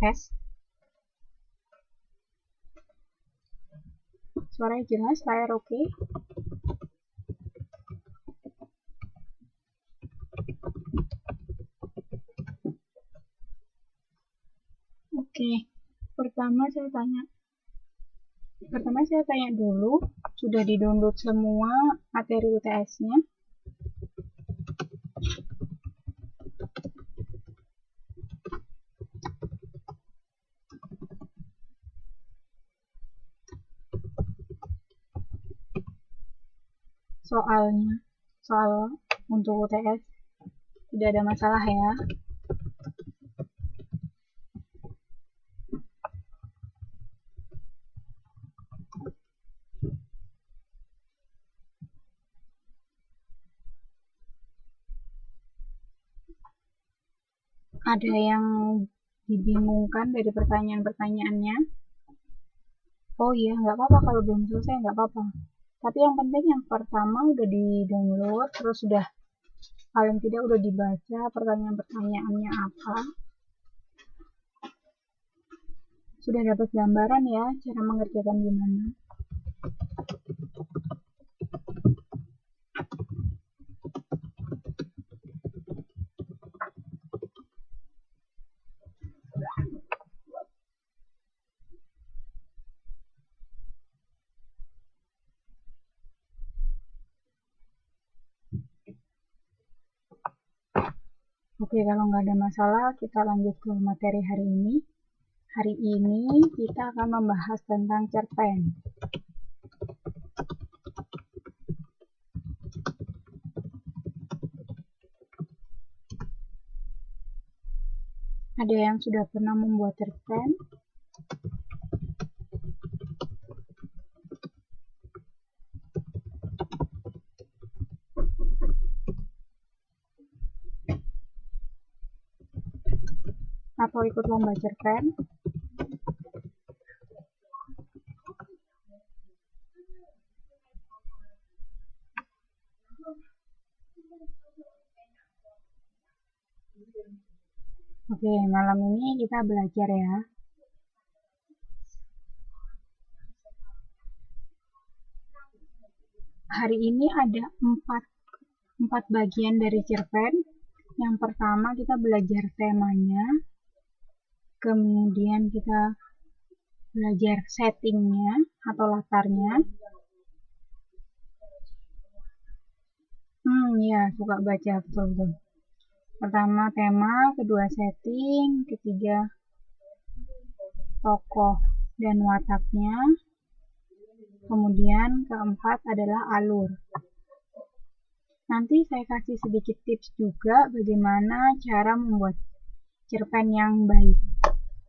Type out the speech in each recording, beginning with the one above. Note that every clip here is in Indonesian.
Tes. Suaranya jelas, layar oke. Oke, pertama saya tanya dulu, sudah di-download semua materi UTS-nya? Soal untuk UTS tidak ada masalah ya. Ada yang dibingungkan dari pertanyaan-pertanyaannya? Oh iya, nggak apa-apa kalau belum selesai, nggak apa-apa. Tapi yang penting yang pertama udah di-download, terus sudah paling tidak udah dibaca pertanyaan-pertanyaannya apa. Sudah dapat gambaran ya cara mengerjakan gimana. Oke, kalau nggak ada masalah, kita lanjut ke materi hari ini. Hari ini kita akan membahas tentang cerpen. Ada yang sudah pernah membuat cerpen? Atau ikut lomba cerpen? Oke, malam ini kita belajar ya. Hari ini ada empat bagian dari cerpen. Yang pertama kita belajar temanya, kemudian kita belajar settingnya atau latarnya. Ya, suka baca, betul. Pertama tema, kedua setting, ketiga tokoh dan wataknya, kemudian keempat adalah alur. Nanti saya kasih sedikit tips juga bagaimana cara membuat cerpen yang baik.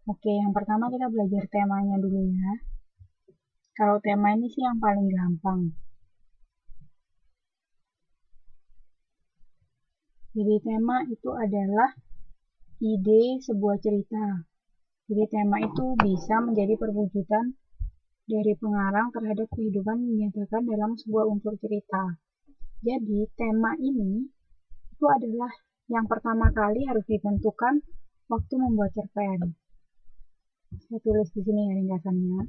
Oke, yang pertama kita belajar temanya dulu ya. Kalau tema ini sih yang paling gampang. Jadi tema itu adalah ide sebuah cerita. Jadi tema itu bisa menjadi perwujudan dari pengarang terhadap kehidupan yang dinyatakan dalam sebuah unsur cerita. Jadi tema ini itu adalah yang pertama kali harus ditentukan waktu membuat cerpen. Saya tulis di sini ya ringkasannya.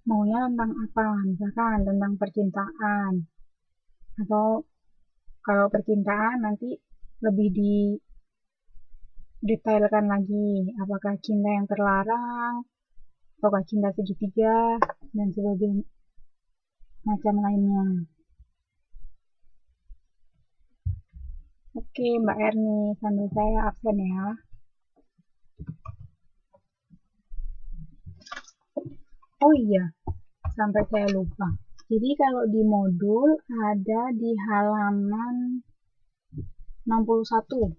Maunya tentang apa? Misalkan tentang percintaan. Atau kalau percintaan nanti lebih didetailkan lagi. Apakah cinta yang terlarang, ataukah cinta segitiga, dan sebagainya macam lainnya. Oke, Mbak Erni, sambil saya absen ya. Oh iya, sampai saya lupa. Jadi kalau di modul ada di halaman 61.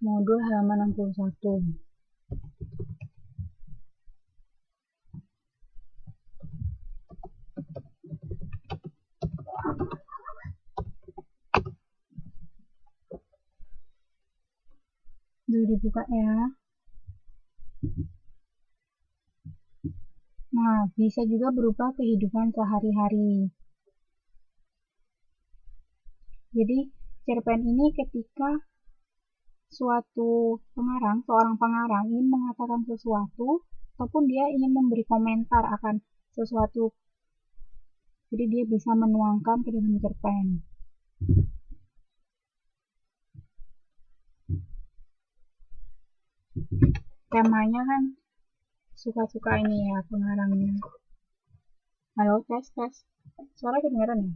Modul halaman 61. Udah dibuka ya. Nah, bisa juga berupa kehidupan sehari-hari. Jadi, cerpen ini ketika seorang pengarang ingin mengatakan sesuatu, ataupun dia ingin memberi komentar akan sesuatu, jadi dia bisa menuangkan ke dalam cerpen. Temanya kan suka-suka ini ya pengarangnya. Halo, tes. Suara kedengaran ya?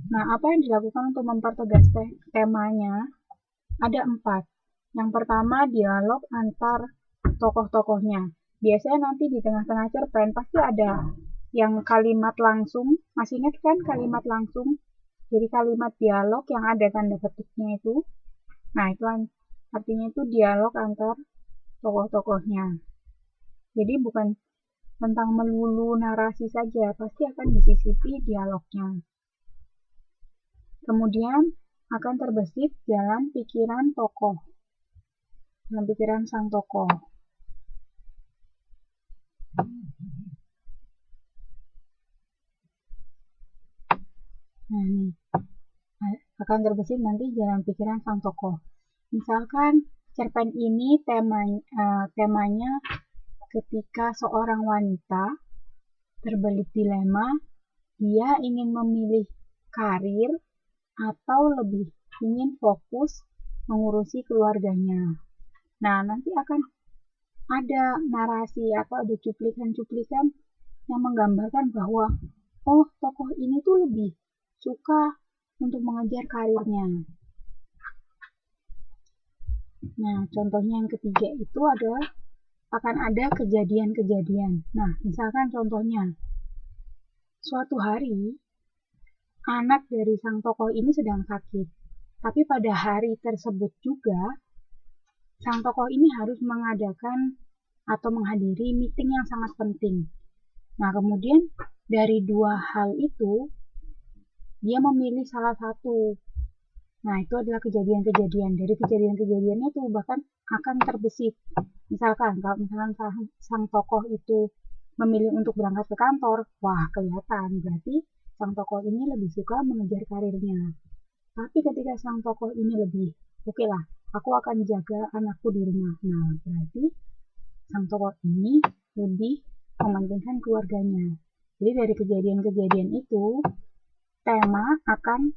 Nah, apa yang dilakukan untuk mempertegas temanya? Ada 4. Yang pertama, dialog antar tokoh-tokohnya. Biasanya nanti di tengah-tengah cerpen pasti ada yang kalimat langsung. Masih ingat kan kalimat langsung? Jadi kalimat dialog yang ada tanda petiknya itu. Nah, itu artinya itu dialog antar tokoh-tokohnya. Jadi bukan tentang melulu narasi saja, pasti akan disisipi dialognya. Kemudian akan terbesit jalan pikiran tokoh, jalan pikiran sang tokoh. Nah, ini akan terbesit nanti jalan pikiran sang tokoh. Misalkan cerpen ini temanya ketika seorang wanita terbelit dilema, dia ingin memilih karir atau lebih ingin fokus mengurusi keluarganya. Nah, nanti akan ada narasi atau ada cuplikan-cuplikan yang menggambarkan bahwa oh, tokoh ini tuh lebih suka untuk mengejar karirnya. Nah, contohnya yang ketiga itu adalah akan ada kejadian-kejadian. Nah, misalkan contohnya, suatu hari anak dari sang tokoh ini sedang sakit. Tapi pada hari tersebut juga, sang tokoh ini harus mengadakan atau menghadiri meeting yang sangat penting. Nah, kemudian dari 2 hal itu, dia memilih salah satu. Nah, itu adalah kejadian-kejadian. Dari kejadian-kejadiannya itu bahkan akan terbesit. Misalkan, kalau misalkan sang tokoh itu memilih untuk berangkat ke kantor, wah kelihatan. Berarti sang tokoh ini lebih suka mengejar karirnya. Tapi ketika sang tokoh ini lebih, oke lah, aku akan jaga anakku di rumah. Nah, berarti sang tokoh ini lebih mementingkan keluarganya. Jadi dari kejadian-kejadian itu, tema akan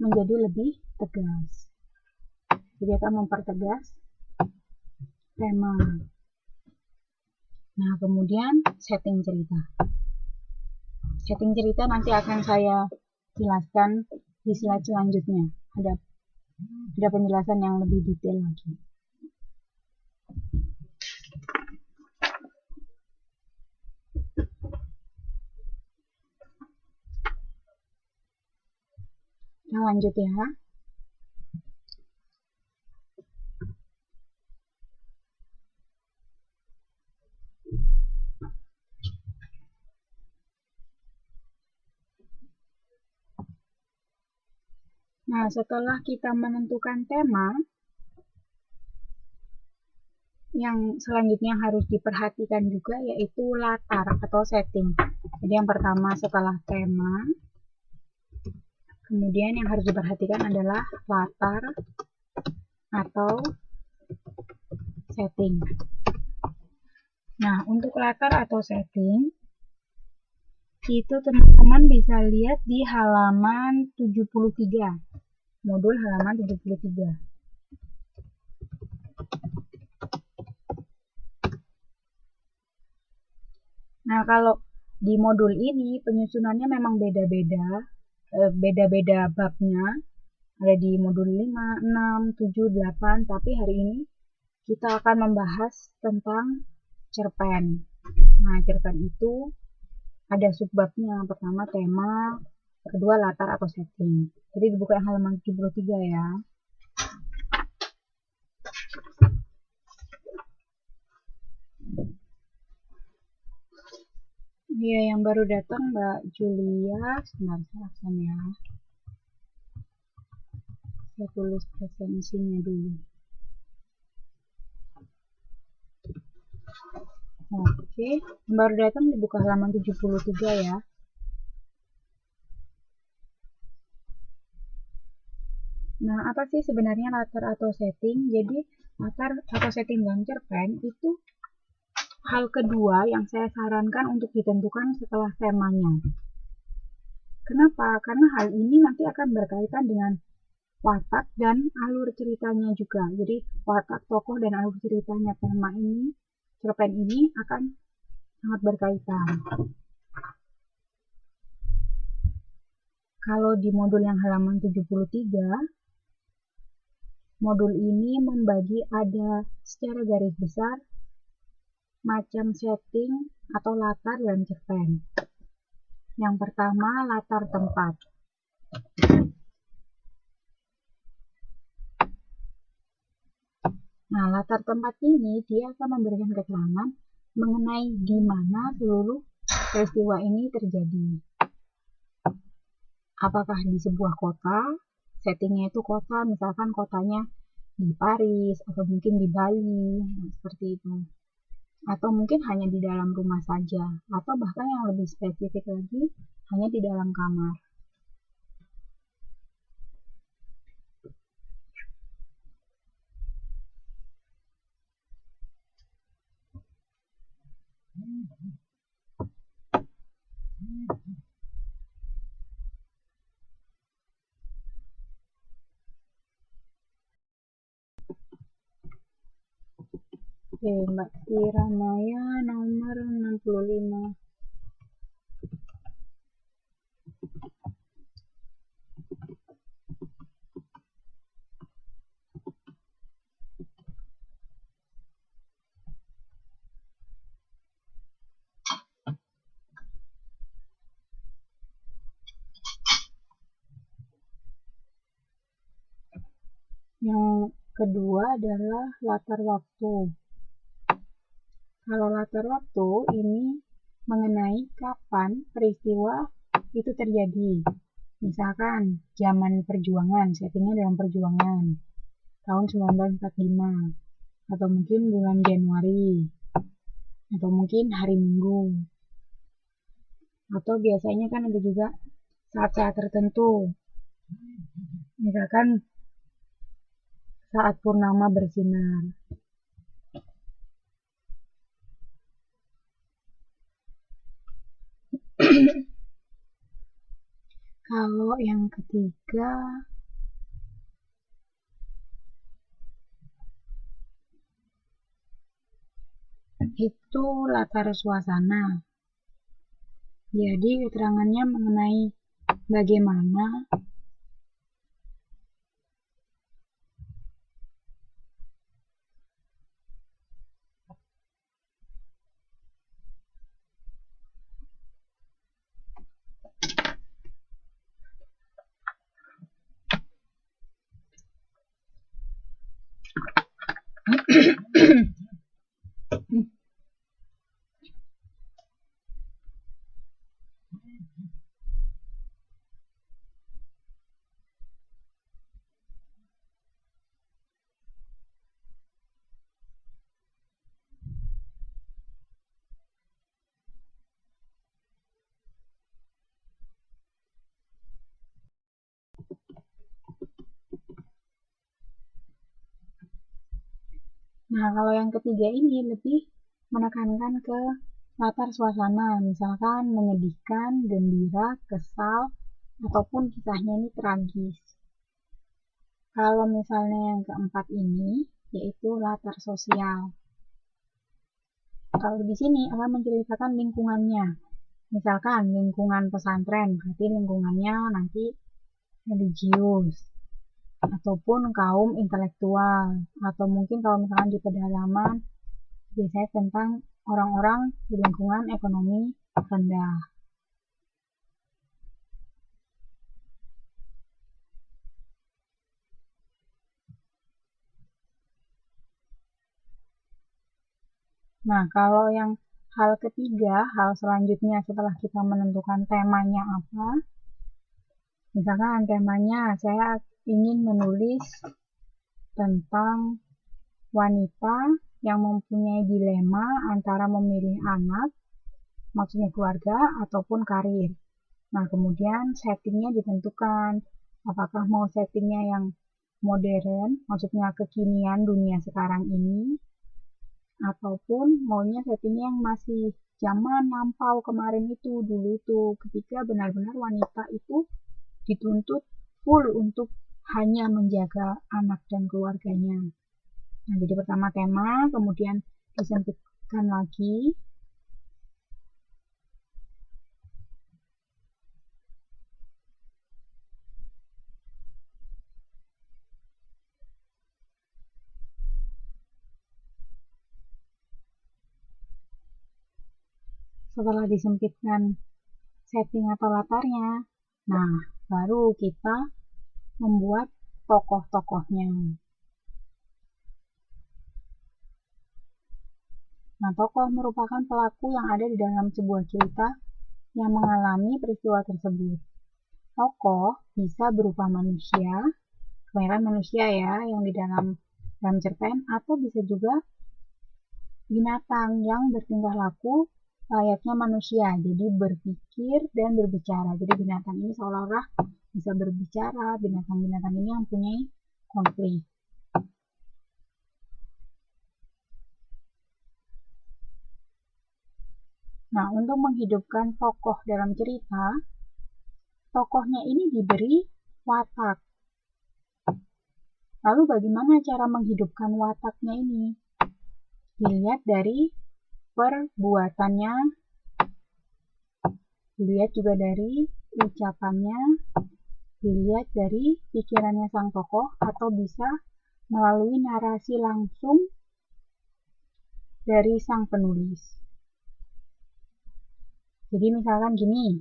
menjadi lebih tegas. Jadi akan mempertegas tema. Nah, kemudian setting cerita. Setting cerita nanti akan saya jelaskan di slide selanjutnya. Ada penjelasan yang lebih detail lagi. Nah, lanjut ya. Nah, setelah kita menentukan tema, yang selanjutnya harus diperhatikan juga yaitu latar atau setting. Jadi yang pertama setelah tema, kemudian yang harus diperhatikan adalah latar atau setting. Nah, untuk latar atau setting, itu teman-teman bisa lihat di halaman 73. Modul halaman 73. Nah, kalau di modul ini penyusunannya memang beda-beda babnya. Ada di modul 5, 6, 7, 8, tapi hari ini kita akan membahas tentang cerpen. Nah, cerpen itu ada subbabnya. Pertama tema, kedua latar atau setting. Jadi dibuka halaman 73 ya. Iya, yang baru datang Mbak Julia, sebentar saya absen ya. Saya tulis presensinya dulu. Oke, baru datang dibuka halaman 73 ya. Nah, apa sih sebenarnya latar atau setting? Jadi, latar atau setting dalam cerpen itu hal kedua yang saya sarankan untuk ditentukan setelah temanya. Kenapa? Karena hal ini nanti akan berkaitan dengan watak dan alur ceritanya juga. Jadi, watak tokoh dan alur ceritanya tema ini, cerpen ini akan sangat berkaitan. Kalau di modul yang halaman 73, modul ini membagi ada secara garis besar macam setting atau latar dalam cerpen. Yang pertama, latar tempat. Nah, latar tempat ini dia akan memberikan keterangan mengenai di mana seluruh peristiwa ini terjadi. Apakah di sebuah kota, settingnya itu kota, misalkan kotanya di Paris atau mungkin di Bali, seperti itu. Atau mungkin hanya di dalam rumah saja, atau bahkan yang lebih spesifik lagi, hanya di dalam kamar. Oke, Mbak Tira Maya nomor 65. Yang kedua adalah latar waktu. Kalau latar waktu ini mengenai kapan peristiwa itu terjadi. Misalkan zaman perjuangan, settingnya dalam perjuangan, tahun 1945, atau mungkin bulan Januari, atau mungkin hari Minggu. Atau biasanya kan ada juga saat-saat tertentu. Misalkan saat purnama bersinar. Kalau yang ketiga, itu latar suasana. Jadi keterangannya mengenai bagaimana Nah, kalau yang ketiga ini lebih menekankan ke latar suasana, misalkan menyedihkan, gembira, kesal, ataupun kisahnya ini tragis. Kalau misalnya yang keempat ini, yaitu latar sosial. Kalau di sini akan menceritakan lingkungannya. Misalkan lingkungan pesantren, berarti lingkungannya nanti religius, ataupun kaum intelektual, atau mungkin kalau misalkan di pedalaman biasanya tentang orang-orang di lingkungan ekonomi rendah. Nah, kalau yang hal ketiga, hal selanjutnya setelah kita menentukan temanya apa, misalkan temanya saya ingin menulis tentang wanita yang mempunyai dilema antara memilih anak, maksudnya keluarga, ataupun karir. Nah, kemudian settingnya ditentukan. Apakah mau settingnya yang modern, maksudnya kekinian dunia sekarang ini, ataupun maunya settingnya yang masih zaman lampau kemarin itu, dulu itu, ketika benar-benar wanita itu dituntut full untuk hanya menjaga anak dan keluarganya. Nah, jadi pertama tema, kemudian disempitkan lagi. Setelah disempitkan setting atau latarnya, nah baru kita membuat tokoh-tokohnya. Nah, tokoh merupakan pelaku yang ada di dalam sebuah cerita yang mengalami peristiwa tersebut. Tokoh bisa berupa manusia, kebanyakan manusia ya, yang di dalam cerpen, atau bisa juga binatang yang bertingkah laku layaknya manusia, jadi berpikir dan berbicara. Jadi binatang ini seolah-olah bisa berbicara, binatang-binatang ini yang punya konflik. Nah, untuk menghidupkan tokoh dalam cerita, tokohnya ini diberi watak. Lalu bagaimana cara menghidupkan wataknya ini? Dilihat dari perbuatannya, dilihat juga dari ucapannya, dilihat dari pikirannya sang tokoh, atau bisa melalui narasi langsung dari sang penulis. Jadi misalkan gini,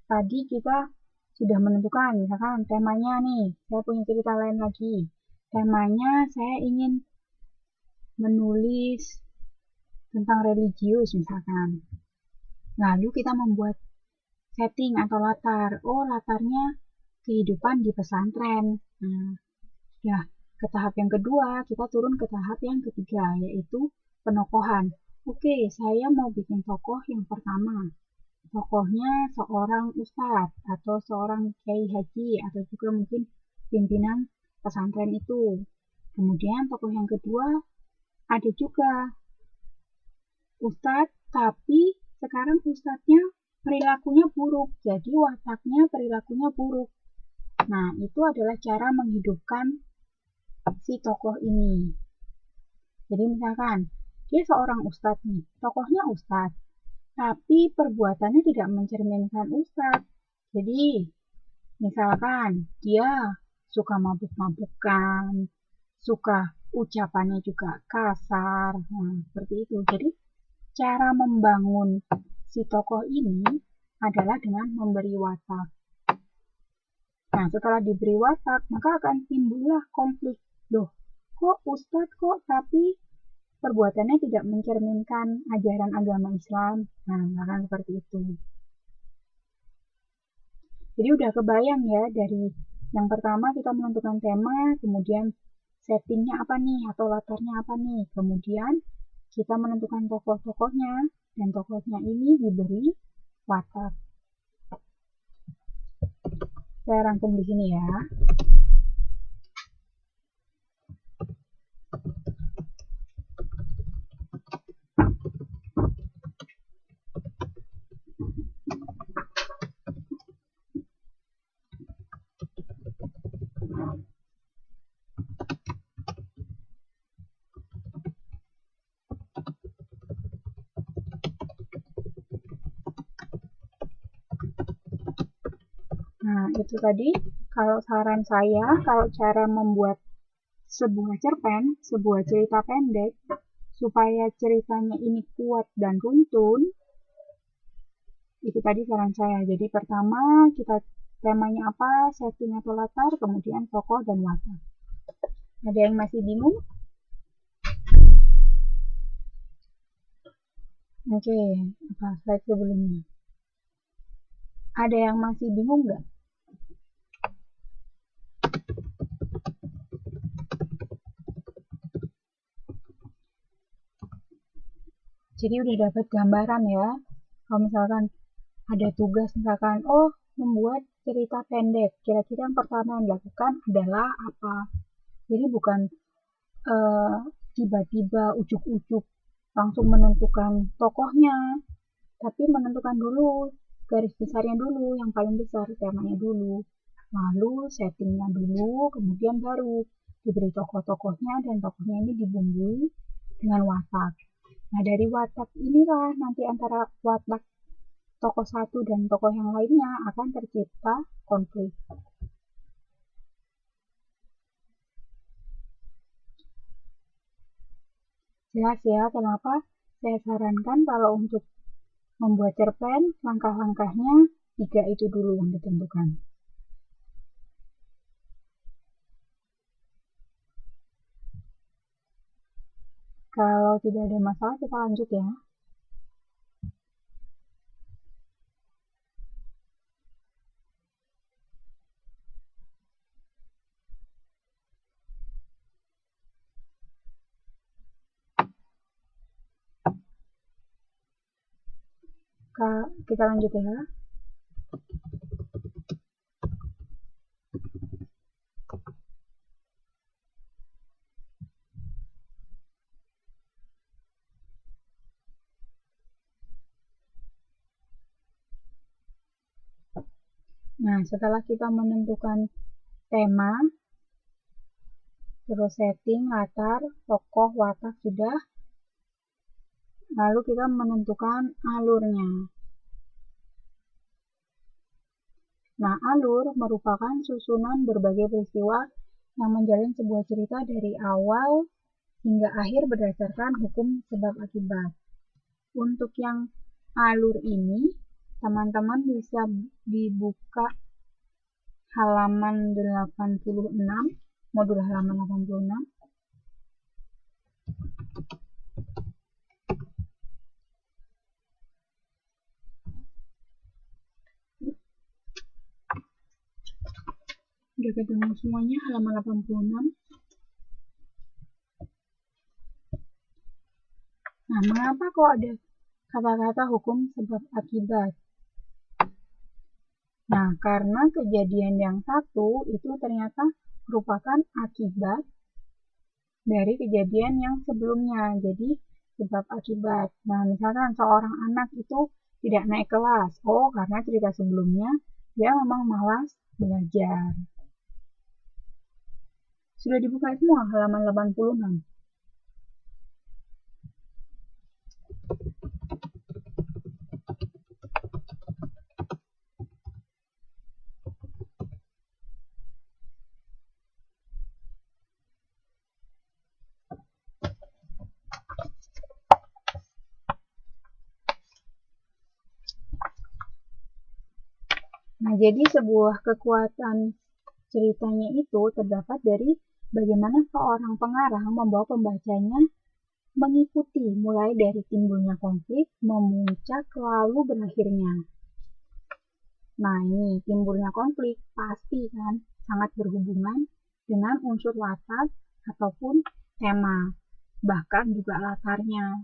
tadi kita sudah menentukan, misalkan temanya nih, saya punya cerita lain lagi. Temanya saya ingin menulis tentang religius misalkan. Lalu kita membuat setting atau latar. Oh, latarnya kehidupan di pesantren. Nah, ya, ke tahap yang kedua, kita turun ke tahap yang ketiga, yaitu penokohan. Oke, saya mau bikin tokoh yang pertama. Tokohnya seorang ustadz atau seorang kiai haji atau juga mungkin pimpinan pesantren itu. Kemudian tokoh yang kedua ada juga ustadz, tapi sekarang ustadznya perilakunya buruk, jadi wataknya perilakunya buruk. Nah, itu adalah cara menghidupkan si tokoh ini. Jadi misalkan, dia seorang ustadz nih, tokohnya ustadz, tapi perbuatannya tidak mencerminkan ustadz. Jadi, misalkan dia suka mabuk-mabukan, suka ucapannya juga kasar, nah seperti itu. Jadi, cara membangun si tokoh ini adalah dengan memberi watak. Nah, setelah diberi watak, maka akan timbullah konflik. Loh, kok ustadz kok, tapi perbuatannya tidak mencerminkan ajaran agama Islam. Nah, akan seperti itu. Jadi udah kebayang ya, dari yang pertama kita menentukan tema, kemudian settingnya apa nih, atau latarnya apa nih. Kemudian kita menentukan tokoh-tokohnya, dan tokohnya ini diberi watak. Saya rangkum di sini ya. Nah, itu tadi kalau saran saya, kalau cara membuat sebuah cerpen, sebuah cerita pendek, supaya ceritanya ini kuat dan runtun, itu tadi saran saya. Jadi pertama kita temanya apa, setting atau latar, kemudian tokoh dan watak. Ada yang masih bingung? Oke, apa slide sebelumnya? Ada yang masih bingung nggak? Jadi udah dapat gambaran ya. Kalau misalkan ada tugas misalkan, oh membuat cerita pendek, kira-kira yang pertama yang dilakukan adalah apa. Jadi bukan tiba-tiba ujuk-ujuk langsung menentukan tokohnya, tapi menentukan dulu garis besarnya dulu, yang paling besar temanya dulu, lalu settingnya dulu, kemudian baru diberi tokoh-tokohnya, dan tokohnya ini dibumbui dengan watak. Nah, dari watak inilah nanti antara watak tokoh satu dan tokoh yang lainnya akan tercipta konflik. Jelas ya kenapa saya sarankan kalau untuk membuat cerpen, langkah-langkahnya 3 itu dulu yang ditentukan. Kalau tidak ada masalah, kita lanjut ya. Kita lanjut ya. Nah, setelah kita menentukan tema, terus setting, latar, tokoh, watak sudah, lalu kita menentukan alurnya. Nah, alur merupakan susunan berbagai peristiwa yang menjalin sebuah cerita dari awal hingga akhir berdasarkan hukum sebab akibat. Untuk yang alur ini, teman-teman bisa dibuka halaman 86, modul halaman 86. Udah ketemu semuanya halaman 86. Nah, mengapa kok ada kata-kata hukum sebab akibat? Nah, karena kejadian yang satu itu ternyata merupakan akibat dari kejadian yang sebelumnya. Jadi, sebab akibat. Nah, misalkan seorang anak itu tidak naik kelas. Oh, karena cerita sebelumnya dia memang malas belajar. Sudah dibuka semua halaman 86. Nah, jadi sebuah kekuatan ceritanya itu terdapat dari bagaimana seorang pengarang membawa pembacanya mengikuti mulai dari timbulnya konflik, memuncak, lalu berakhirnya. Nah, ini timbulnya konflik pasti kan sangat berhubungan dengan unsur latar ataupun tema, bahkan juga latarnya.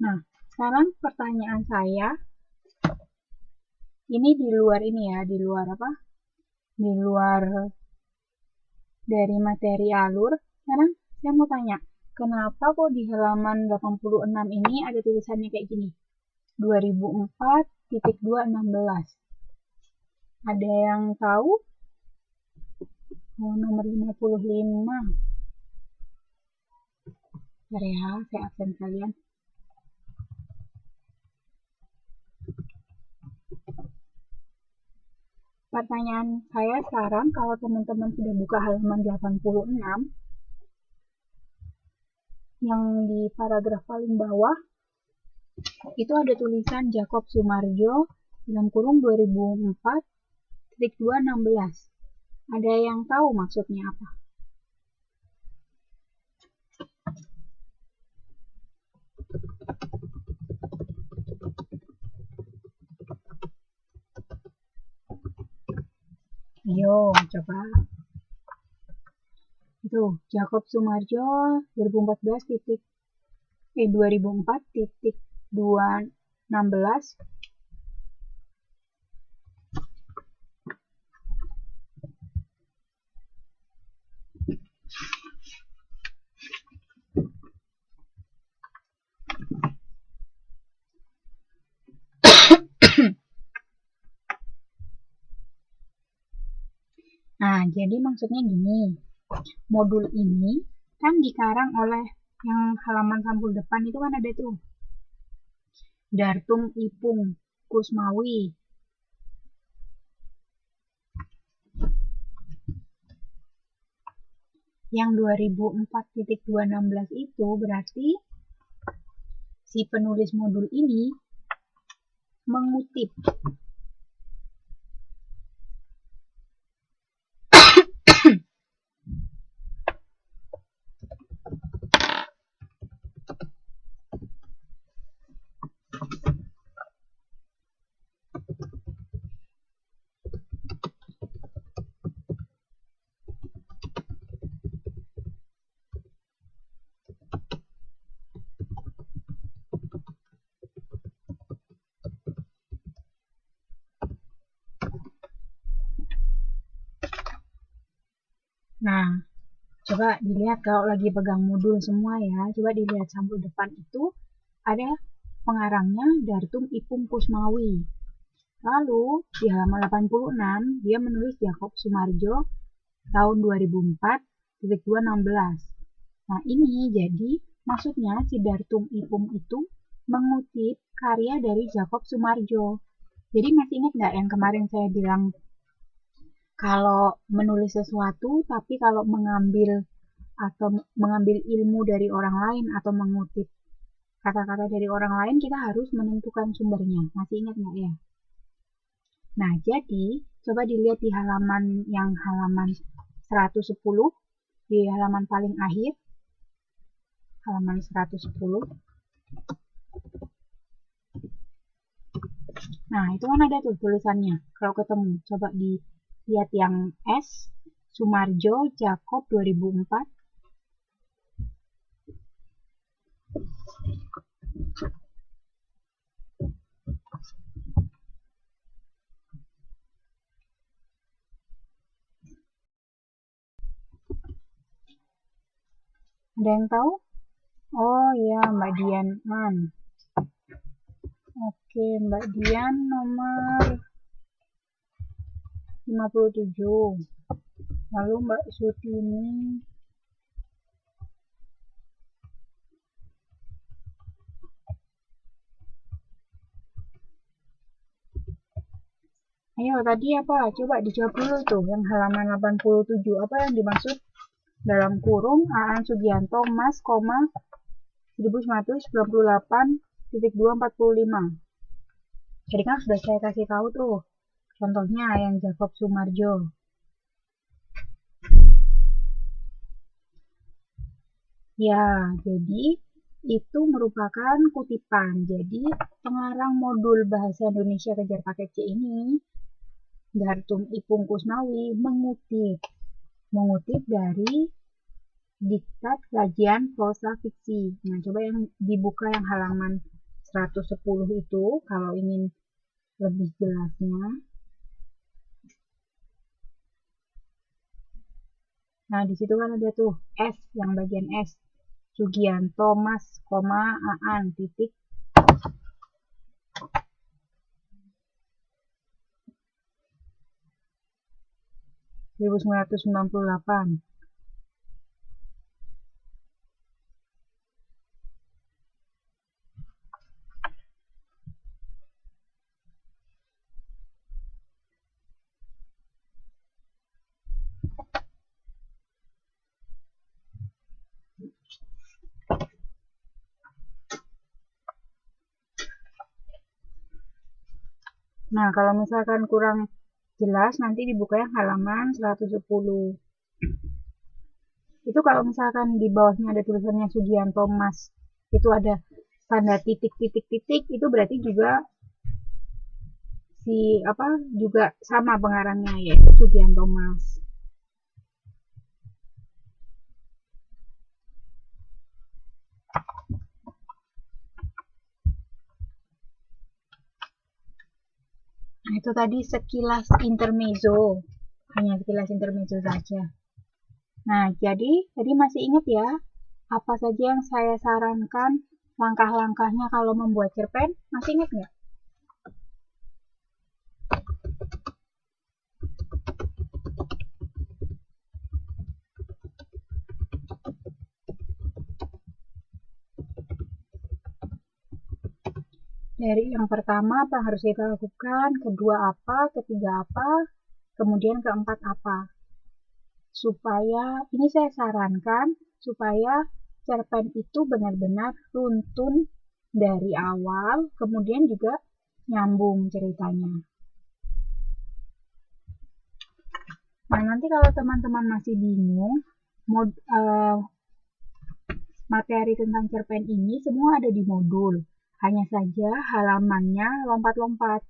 Nah, sekarang pertanyaan saya, ini di luar ini ya, di luar apa? Di luar dari materi alur. Sekarang saya mau tanya, kenapa kok di halaman 86 ini ada tulisannya kayak gini? 2004.216. Ada yang tahu? Oh, nomor 55. Bentar ya, saya absen kalian. Pertanyaan saya sekarang, kalau teman-teman sudah buka halaman 86, yang di paragraf paling bawah, itu ada tulisan Jacob Sumarjo, dalam kurung 2004.216. Ada yang tahu maksudnya apa? Ayo, coba. Itu Jacob Sumarjo 2004.216. Nah, jadi maksudnya gini, modul ini kan dikarang oleh yang halaman sampul depan itu kan ada tuh Dartung Ipung Kusmawi. Yang 2004.216 itu berarti si penulis modul ini mengutip Nah, coba dilihat kalau lagi pegang modul semua ya, coba dilihat sampul depan itu ada pengarangnya Dartung Ipung Kusmawi. Lalu di halaman 86 dia menulis Jacob Sumarjo tahun 2004.216. Nah ini jadi maksudnya si Dartung Ipung itu mengutip karya dari Jacob Sumarjo. Jadi masih ingat nggak yang kemarin saya bilang kalau menulis sesuatu tapi kalau mengambil atau mengambil ilmu dari orang lain atau mengutip kata-kata dari orang lain kita harus menentukan sumbernya. Masih ingat nggak ya? Nah, jadi coba dilihat di halaman yang halaman 110, di halaman paling akhir, halaman 110. Nah, itu kan ada tuh tulisannya. Kalau ketemu, coba dilihat yang S, Sumarjo, Jacob 2004. Ada yang tahu? Oh iya, Mbak Dian. Oke, Mbak Dian nomor 57. Lalu Mbak Sutini ayo tadi apa? Coba dijawab dulu tuh yang halaman 87. Apa yang dimaksud? Dalam kurung Aan Sugianto Mas, 1998.245. Jadi kan sudah saya kasih tahu tuh. Contohnya yang Jacob Sumarjo. Ya, jadi itu merupakan kutipan. Jadi pengarang modul bahasa Indonesia kejar paket C ini Dartung Ipung Kusmawi mengutip dari diktat kajian prosa fiksi. Nah, coba yang dibuka yang halaman 110 itu kalau ingin lebih jelasnya. Nah, di situ kan ada tuh S, yang bagian S. Sugianto Mas, Aan, titik. (1998). Nah, kalau misalkan kurang jelas nanti dibuka yang halaman 110. Itu kalau misalkan di bawahnya ada tulisannya Sugianto Mas, itu ada tanda titik-titik-titik, itu berarti juga juga sama pengarangnya yaitu Sugianto Mas. Nah, itu tadi sekilas intermezzo, hanya sekilas intermezzo saja. Nah, jadi tadi masih ingat ya, apa saja yang saya sarankan langkah-langkahnya kalau membuat cerpen? Masih ingat nggak? Dari yang pertama apa harus kita lakukan, kedua apa, ketiga apa, kemudian keempat apa. Supaya, ini saya sarankan, supaya cerpen itu benar-benar runtun dari awal, kemudian juga nyambung ceritanya. Nah, nanti kalau teman-teman masih bingung, materi tentang cerpen ini semua ada di modul. Hanya saja halamannya lompat-lompat.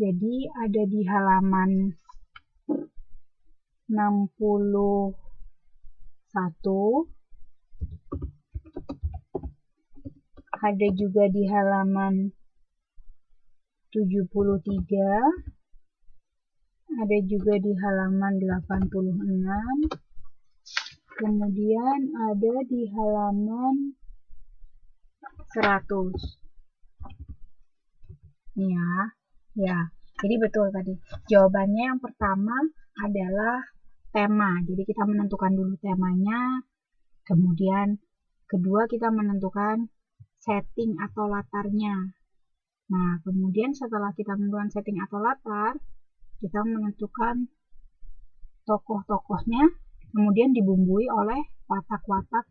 Jadi ada di halaman 61, ada juga di halaman 73, ada juga di halaman 86, kemudian ada di halaman 100. Ya. Jadi betul tadi. Jawabannya yang pertama adalah tema. Jadi kita menentukan dulu temanya, kemudian kedua kita menentukan setting atau latarnya. Nah, kemudian setelah kita menentukan setting atau latar, kita menentukan tokoh-tokohnya, kemudian dibumbui oleh watak-watak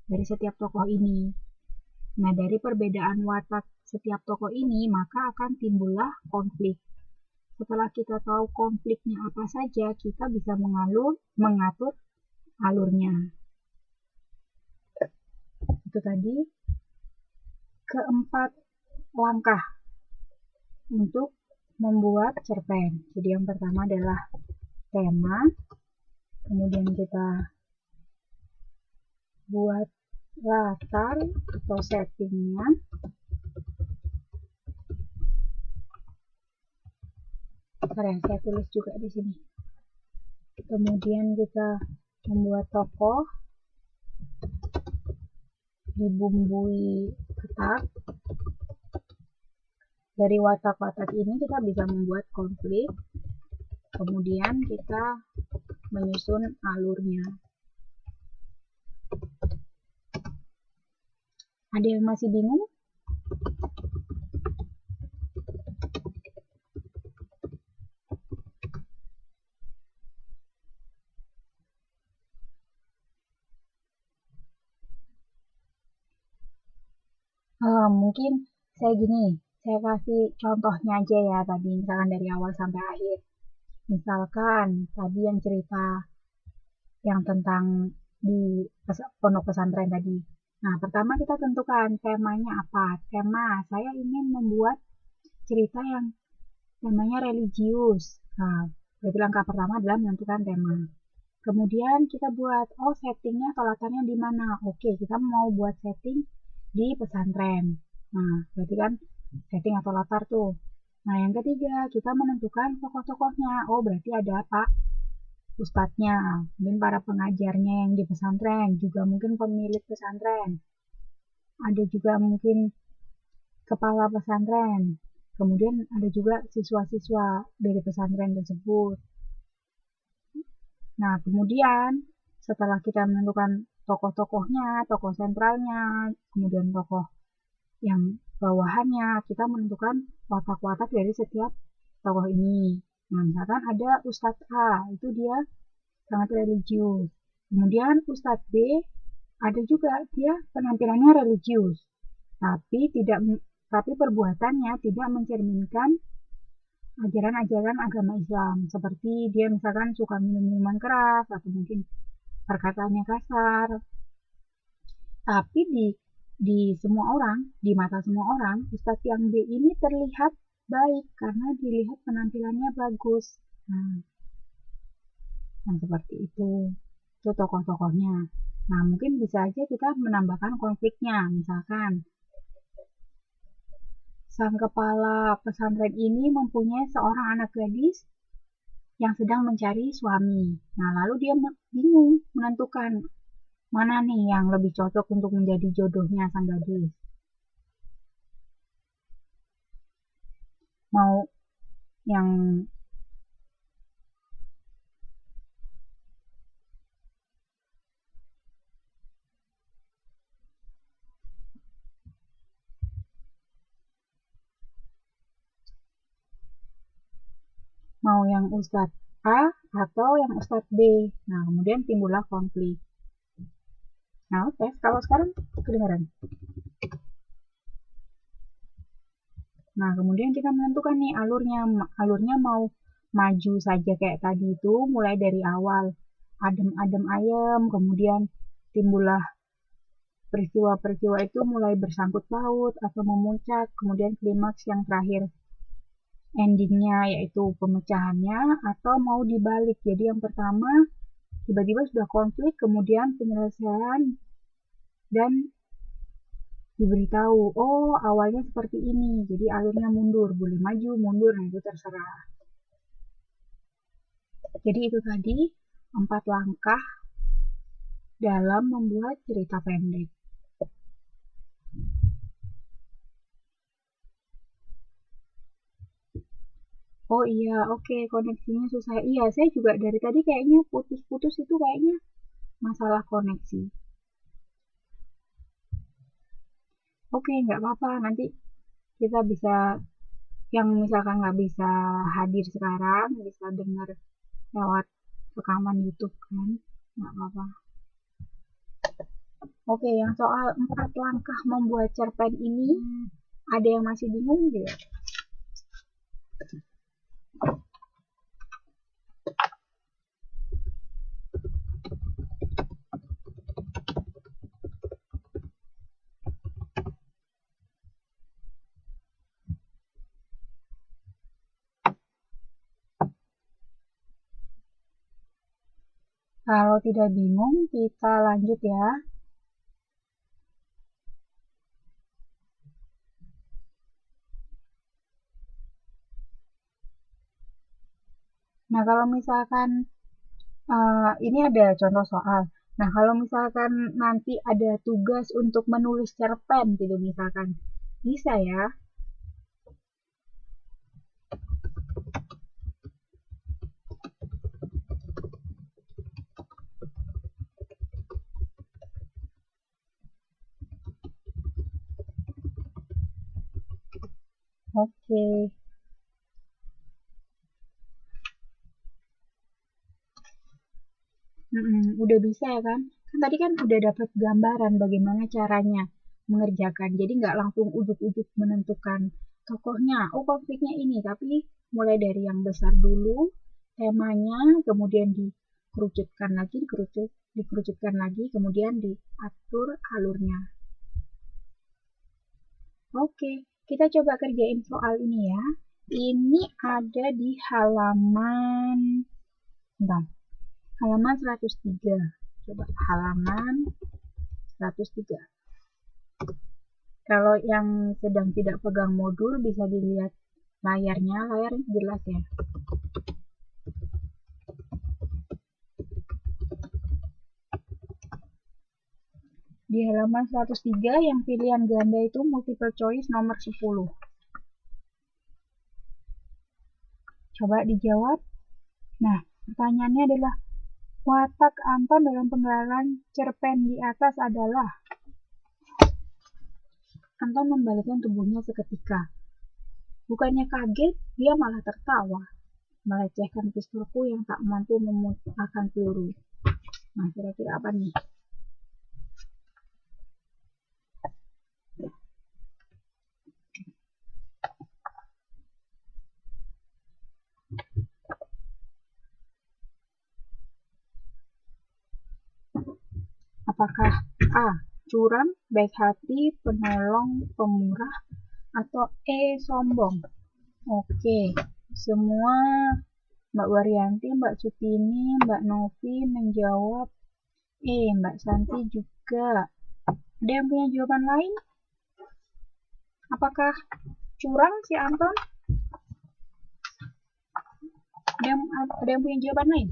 dari setiap tokoh ini. Nah, dari perbedaan watak setiap tokoh ini, maka akan timbullah konflik. Setelah kita tahu konfliknya apa saja, kita bisa mengatur alurnya. Itu tadi keempat langkah untuk membuat cerpen. Jadi yang pertama adalah tema, kemudian kita buat latar atau settingnya, saya tulis juga di sini. Kemudian kita membuat tokoh, dibumbui watak. Dari watak-watak ini kita bisa membuat konflik, kemudian kita menyusun alurnya. Ada yang masih bingung? Mungkin saya kasih contohnya aja ya tadi, misalkan dari awal sampai akhir. Misalkan tadi yang cerita yang tentang di pondok pesantren tadi. Nah, pertama kita tentukan temanya apa. Tema, saya ingin membuat cerita yang temanya religius. Nah, berarti langkah pertama adalah menentukan tema. Kemudian kita buat, settingnya atau latarnya di mana? Oke, kita mau buat setting di pesantren. Nah, berarti kan setting atau latar tuh. Nah, yang ketiga, kita menentukan tokoh-tokohnya. Berarti ada Pak Ustadznya, mungkin para pengajarnya yang di pesantren, juga mungkin pemilik pesantren. Ada juga mungkin kepala pesantren. Kemudian ada juga siswa-siswa dari pesantren tersebut. Nah, kemudian setelah kita menentukan tokoh-tokohnya, tokoh sentralnya, kemudian tokoh yang bawahannya, kita menentukan watak-watak dari setiap tokoh ini. Nah, misalkan ada Ustadz A, itu dia sangat religius. Kemudian Ustadz B, ada juga dia penampilannya religius, tapi perbuatannya tidak mencerminkan ajaran-ajaran agama Islam, seperti dia misalkan suka minum minuman keras atau mungkin perkataannya kasar. Tapi di semua orang, di mata semua orang, Ustadz yang B ini terlihat baik karena dilihat penampilannya bagus. Nah, seperti itu tokoh-tokohnya. Nah, mungkin bisa aja kita menambahkan konfliknya, misalkan sang kepala pesantren ini mempunyai seorang anak gadis yang sedang mencari suami. Nah, lalu dia bingung menentukan mana nih yang lebih cocok untuk menjadi jodohnya sang gadis. Mau yang Ustadz A atau yang Ustadz B. Nah, kemudian timbullah konflik. Nah, tes kalau sekarang kedengaran. Nah, kemudian kita menentukan nih alurnya. Alurnya mau maju saja kayak tadi itu, mulai dari awal. Adem-adem ayem, kemudian timbullah peristiwa-peristiwa itu mulai bersangkut paut atau memuncak, kemudian klimaks yang terakhir endingnya yaitu pemecahannya, atau mau dibalik. Jadi yang pertama tiba-tiba sudah konflik, kemudian penyelesaian dan diberitahu, oh awalnya seperti ini, jadi alurnya mundur, boleh maju, mundur, nah itu terserah. Jadi itu tadi 4 langkah dalam membuat cerita pendek. Oh iya, oke, koneksinya susah. Iya, saya juga dari tadi kayaknya putus-putus, itu kayaknya masalah koneksi. Oke, nggak apa-apa, nanti kita bisa, yang misalkan nggak bisa hadir sekarang, bisa dengar lewat rekaman YouTube kan, nggak apa-apa. Oke, yang soal 4 langkah membuat cerpen ini, ada yang masih bingung gitu? Kalau tidak bingung, kita lanjut ya. Nah, kalau misalkan ini ada contoh soal. Nah, kalau misalkan nanti ada tugas untuk menulis cerpen gitu misalkan, bisa ya. Oke. Udah bisa ya kan? Kan tadi kan udah dapat gambaran bagaimana caranya mengerjakan. Jadi nggak langsung ujuk-ujuk menentukan tokohnya. Oh, konfliknya ini, tapi mulai dari yang besar dulu, temanya, kemudian dikerucutkan lagi, dikerucutkan lagi, kemudian diatur alurnya. Oke, kita coba kerjain soal ini ya. Ini ada di halaman, bentar, halaman 103. Coba halaman 103. Kalau yang sedang tidak pegang modul bisa dilihat layarnya jelas ya. Di halaman 103 yang pilihan ganda itu multiple choice nomor 10. Coba dijawab. Nah, pertanyaannya adalah watak Anton dalam penggalakan cerpen di atas adalah. Anton membalikkan tubuhnya seketika. Bukannya kaget, dia malah tertawa, melecehkan pistolku yang tak mampu memuntahkan peluru. Nah, kira-kira apa nih? Apakah A. curang, baik hati, penolong, pemurah, atau E. sombong? Oke, semua Mbak Waryanti, Mbak Sutini, Mbak Novi menjawab E. Mbak Santi juga. Ada yang punya jawaban lain? Apakah Curang si Anton? Ada yang punya jawaban lain?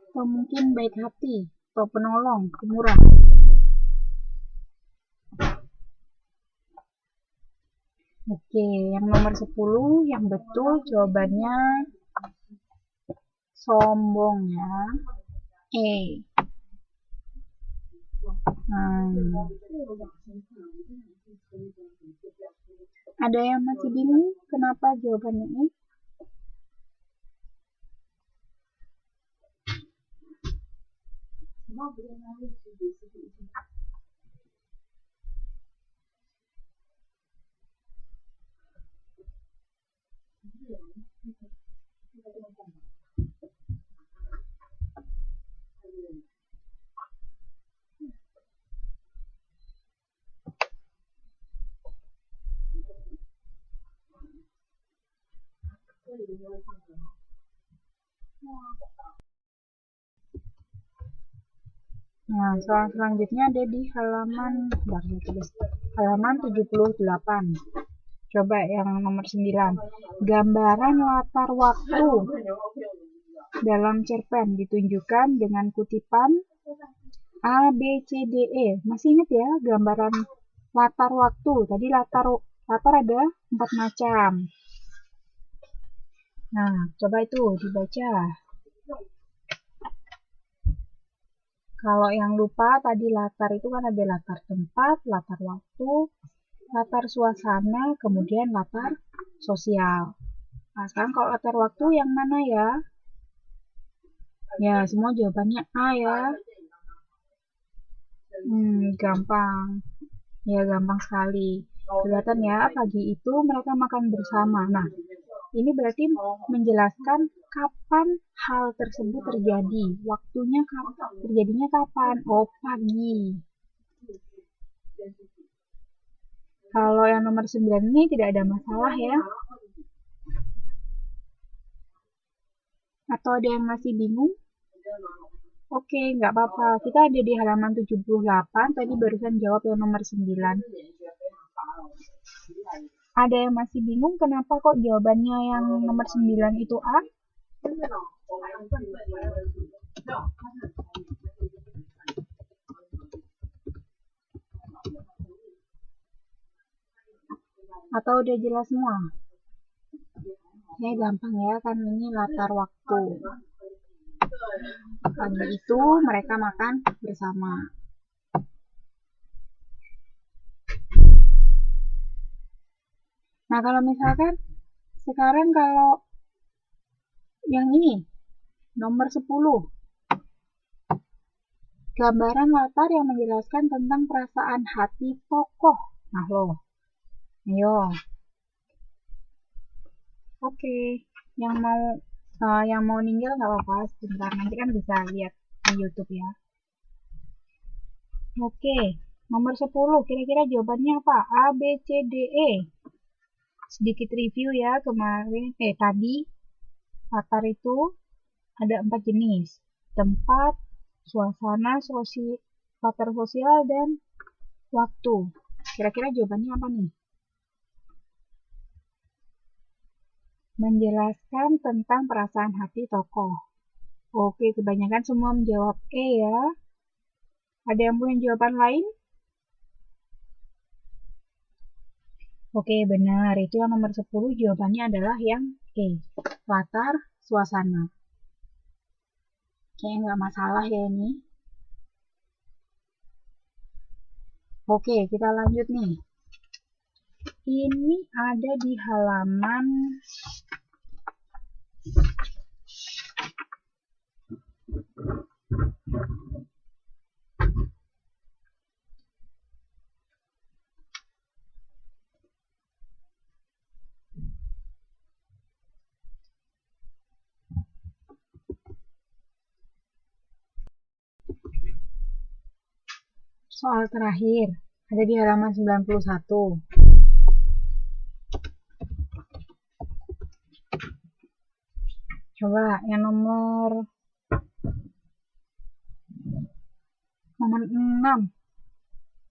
Atau mungkin baik hati, atau penolong, pemurah? Oke, yang nomor 10 yang betul jawabannya sombong ya. Ada yang masih bingung kenapa jawabannya E? Nah, soal selanjutnya ada di halaman 78. Coba yang nomor 9. Gambaran latar waktu dalam cerpen ditunjukkan dengan kutipan A, B, C, D, E. Masih ingat ya gambaran latar waktu? Tadi latar ada 4 macam. Nah, coba itu dibaca. Kalau yang lupa tadi latar itu kan ada latar tempat, latar waktu, latar suasana, kemudian latar sosial. Nah, sekarang kalau latar waktu yang mana ya? Ya, semua jawabannya A ya. Gampang. Ya, gampang sekali. Kelihatan ya, pagi itu mereka makan bersama. Nah, ini berarti menjelaskan kapan hal tersebut terjadi. Waktunya kapan? Terjadinya kapan? Oh, pagi. Kalau yang nomor 9 ini tidak ada masalah ya. Atau ada yang masih bingung? Oke, nggak apa-apa. Kita ada di halaman 78. Tadi barusan jawab yang nomor 9. Ada yang masih bingung kenapa kok jawabannya yang nomor 9 itu A? Atau udah jelas semua? Ya gampang ya, kan ini latar waktu. Pagi itu mereka makan bersama. Nah, kalau misalkan sekarang kalau yang ini, nomor 10. Gambaran latar yang menjelaskan tentang perasaan hati tokoh. Nah, loh. Ayo. Oke, yang mau ninggal nggak apa-apa, sebentar nanti kan bisa lihat di YouTube ya. Oke, nomor 10 kira-kira jawabannya apa? A, B, C, D, E. Sedikit review ya tadi latar itu ada 4 jenis. Tempat, suasana, latar sosial, dan waktu. Kira-kira jawabannya apa nih? Menjelaskan tentang perasaan hati tokoh. Oke, kebanyakan semua menjawab E ya. Ada yang punya jawaban lain? Oke, benar. Itu yang nomor 10 jawabannya adalah yang E. Latar suasana. Kayaknya nggak masalah ya ini. Oke, kita lanjut nih. Ini ada di halaman soal terakhir. Ada di halaman 91. Coba yang nomor Nomor 6.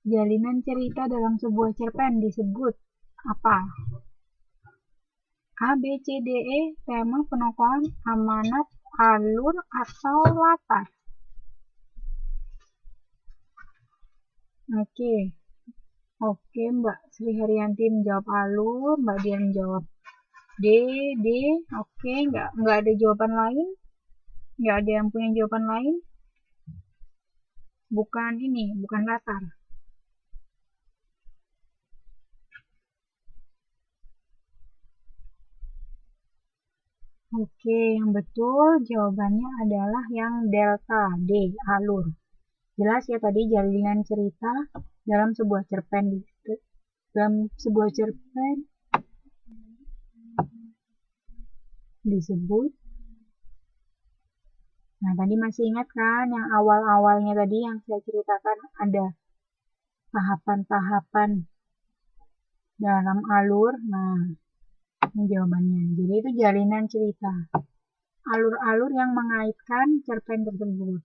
Jalinan cerita dalam sebuah cerpen disebut apa? A, B, C, D, E, tema, penokohan, amanat, alur, atau latar. Oke, Mbak Sri Haryanti menjawab alur, Mbak Dian menjawab D. Oke, nggak ada jawaban lain? Nggak ada yang punya jawaban lain? Bukan latar. Oke, yang betul jawabannya adalah yang delta, D, alur. Jelas ya tadi jalinan cerita dalam sebuah cerpen disebut. Nah, tadi masih ingat kan yang awal-awalnya tadi yang saya ceritakan ada tahapan-tahapan dalam alur. Nah, ini jawabannya. Jadi itu jalinan cerita. Alur-alur yang mengaitkan cerpen tersebut.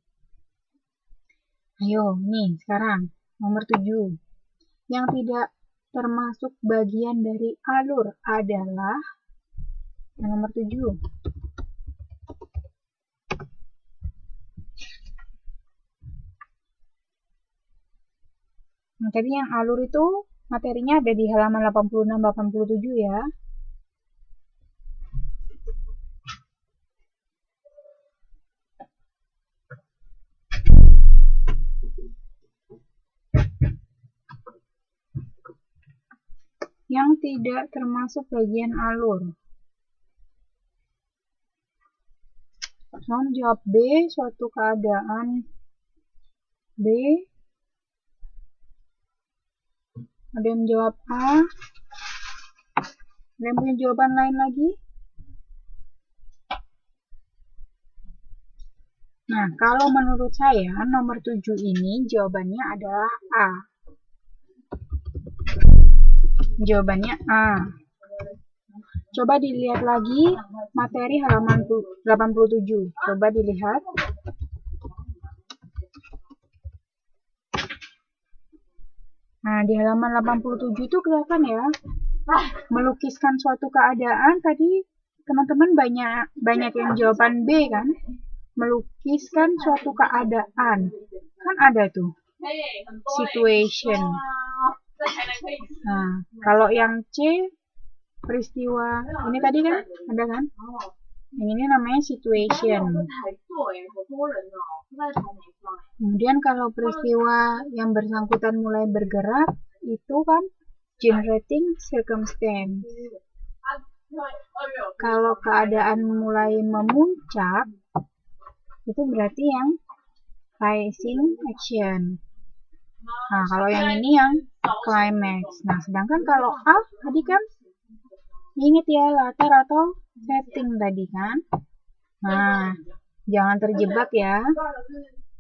Ayo, nih sekarang nomor 7. Yang tidak termasuk bagian dari alur adalah yang nomor 7. Nah, tadi yang alur itu materinya ada di halaman 86-87 ya. Yang tidak termasuk bagian alur. Soal jawab B, suatu keadaan B. Ada yang jawab A. Ada yang punya jawaban lain lagi? Nah, kalau menurut saya nomor 7 ini jawabannya adalah A. Jawabannya A. Coba dilihat lagi materi halaman 87. Coba dilihat. Nah, di halaman 87 itu kelihatan ya. Melukiskan suatu keadaan tadi teman-teman banyak yang jawaban B kan? Melukiskan suatu keadaan. Kan ada tuh. Situation. Nah, kalau yang C peristiwa ini tadi kan ada kan? Yang ini namanya situation. Kemudian kalau peristiwa yang bersangkutan mulai bergerak itu kan generating circumstance. Kalau keadaan mulai memuncak itu berarti yang rising action. Nah, kalau yang ini yang climax. Nah, sedangkan kalau A tadi kan ingat ya latar atau setting tadi kan. Nah, jangan terjebak ya.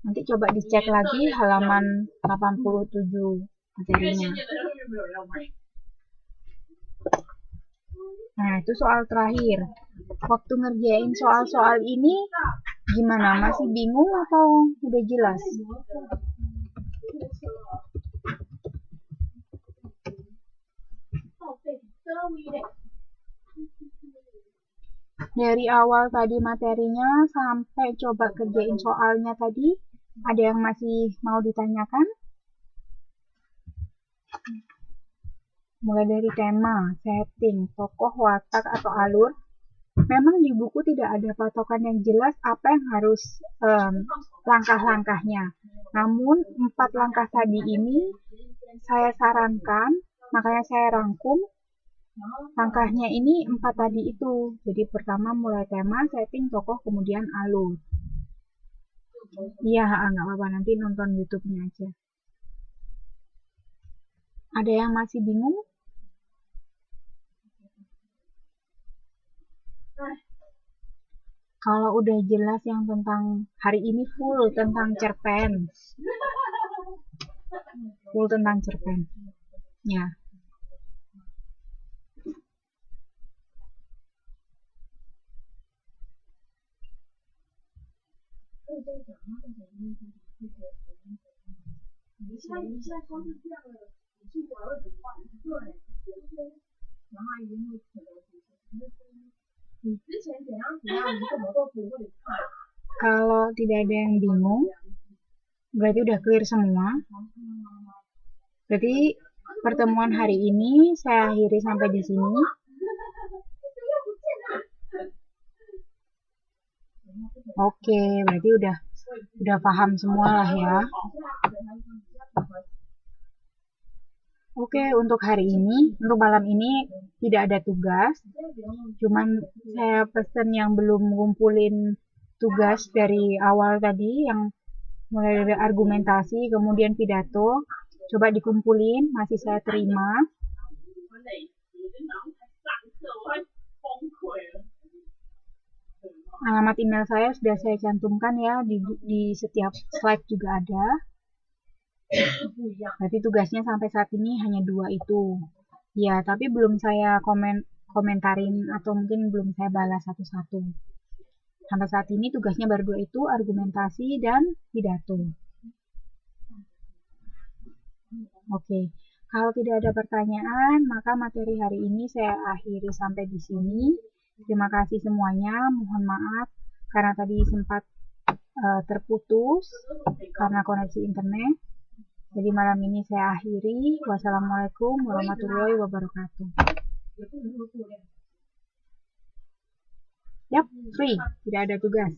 Nanti coba dicek lagi halaman 87 materinya. Nah, itu soal terakhir. Waktu ngerjain soal-soal ini gimana? Masih bingung atau udah jelas? Dari awal tadi materinya sampai coba kerjain soalnya tadi, ada yang masih mau ditanyakan? Mulai dari tema, setting, tokoh, watak, atau alur. Memang di buku tidak ada patokan yang jelas apa yang harus langkah-langkahnya. Namun 4 langkah tadi ini saya sarankan, makanya saya rangkum. Langkahnya ini 4 tadi itu. Jadi pertama mulai tema, setting, tokoh, kemudian alur. Iya, nggak apa-apa, nanti nonton YouTube-nya aja. Ada yang masih bingung? Kalau udah jelas yang tentang hari ini full tentang cerpen. Full tentang cerpen. Ya. Kalau tidak ada yang bingung, berarti udah clear semua. Berarti pertemuan hari ini saya akhiri sampai di sini. Oke, berarti udah paham semua lah ya. Oke, untuk hari ini, untuk malam ini tidak ada tugas. Cuman saya pesen yang belum ngumpulin tugas dari awal tadi, yang mulai dari argumentasi, kemudian pidato. Coba dikumpulin, masih saya terima. Alamat email saya sudah saya cantumkan ya, di setiap slide juga ada. Berarti tugasnya sampai saat ini hanya 2 itu. Ya, tapi belum saya komentarin atau mungkin belum saya balas satu-satu. Sampai saat ini tugasnya baru 2 itu, argumentasi dan pidato. Oke, kalau tidak ada pertanyaan, maka materi hari ini saya akhiri sampai di sini. Terima kasih semuanya, mohon maaf karena tadi sempat terputus karena koneksi internet. Jadi malam ini saya akhiri. Wassalamualaikum warahmatullahi wabarakatuh. Yap, free, tidak ada tugas.